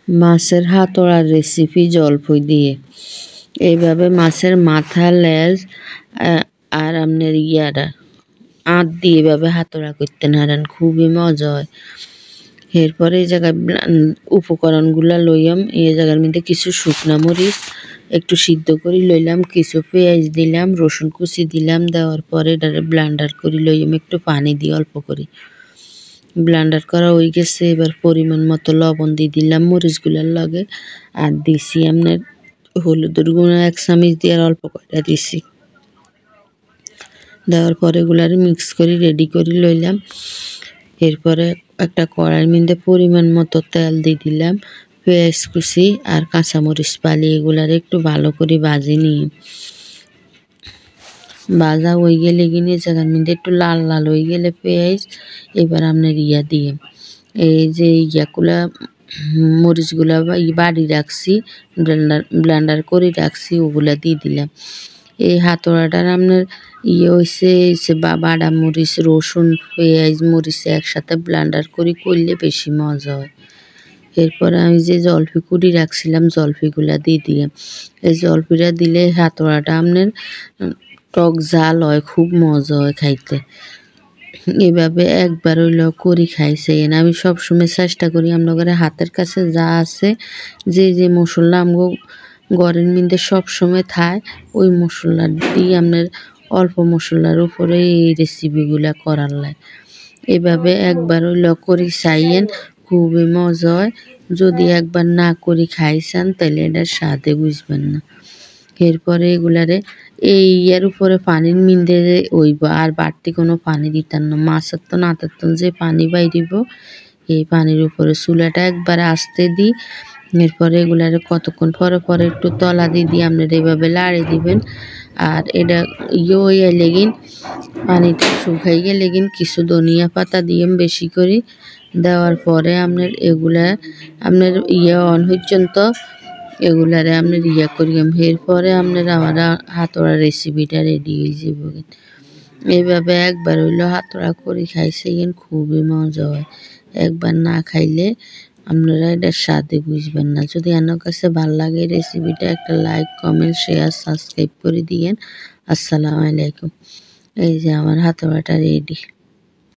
মাছের হাতোড়ার রেসিপি জলফই দিয়ে। এইভাবে মাছের মাথা, লেজ আর আপনার আঁত দিয়ে এভাবে হাতোড়া করতে নাড়েন, খুবই মজা হয়। এরপরে এই জায়গায় উপকরণগুলা লইয়াম। এই জায়গার মধ্যে কিছু শুকনা মরিচ একটু সিদ্ধ করে লইলাম, কিছু পেঁয়াজ দিলাম, রসুন কুচি দিলাম। দেওয়ার পরে এটারে ব্লান্ডার করে লইয়াম, একটু পানি দিয়ে অল্প করে ব্লান্ডার করা হয়ে গেছে। এবার পরিমাণ মতো লবণ দিয়ে দিলাম মরিচগুলার লগে, আর দিছি আপনার হলুদের গুঁড়ো 1 চামচ দিয়ে আর অল্প কয়টা দিছি। দেওয়ার পরে এগুলারে মিক্স করে রেডি করে লইলাম। এরপরে একটা কড়াইয়ের মধ্যে পরিমাণ মতো তেল দিয়ে দিলাম, পেঁয়াজ কুচি আর কাঁচামরিচ ফালি এগুলারে একটু ভালো করে ভাজি নিয়ে ভাজা হয়ে গেলে কিনে জায়গার মধ্যে একটু লাল লাল হয়ে গেলে পেঁয়াজ, এবার আপনার দিয়ে এই যে ইয়াগুলা মরিচগুলা বাড়ি রাখছি, ব্লেন্ডার করে রাখছি, ওগুলা দিয়ে দিলাম। এই হাতোড়াটার আপনার হয়েছে বা বাটা মরিচ, রসুন, পেঁয়াজ, মরিচ একসাথে ব্লেন্ডার করে করলে বেশি মজা হয়। এরপরে আমি যে জলফি কুড়ি রাখছিলাম জলফিগুলা দিয়ে দিলাম। এই জলফিটা দিলে হাতোড়াটা আপনার টক ঝাল হয়, খুব মজা হয় খাইতে। এভাবে একবার হইলেও করি খাইছেন। আমি সবসময় চেষ্টা করি আপনাদের হাতের কাছে যা আছে, যে মশলা আমগো ঘরের মধ্যে সবসময় থায়, ওই মশলা দিয়ে আপনার অল্প মশলার উপরে এই রেসিপিগুলা করার লাই। এভাবে একবার হইলেও করি খাইয়েন, খুবই মজা হয়। যদি একবার না করি খাইছেন তাহলে এটার স্বাদে বুঝবেন না। এরপরে এগুলারে এর উপরে পানির মিন্দে হইব, আর বাড়তি কোনো পানি দিতাম না। মাছের তো নাতের তো যে পানি বাইরিব, এই পানির উপরে চুলাটা একবার আস্তে দিই। এরপরে এগুলারে কতক্ষণ পরে একটু তলা দিয়ে আপনারা এইভাবে লাড়ে দিবেন। আর এটা হয়ে লেগিন পানিটা শুকাই গেলে কিছু ধনিয়া পাতা দিয়ে বেশি করে দেওয়ার পরে আপনার এগুলা আপনার অন পর্যন্ত এগুলারে আপনার করিয়াম। এরপরে আপনার আমার হাতোড়া রেসিপিটা রেডি হয়ে যাবে। এইভাবে একবার হইলেও হাতোড়া করে খাইছেন, খুবই মজা হয়। একবার না খাইলে আপনারা এটার স্বাদে বুঝবেন না। যদি আপনার কাছে ভালো লাগে রেসিপিটা, একটা লাইক, কমেন্ট, শেয়ার, সাবস্ক্রাইব করে দিয়েন। আসসালামু আলাইকুম। এই যে আমার হাতোড়াটা রেডি।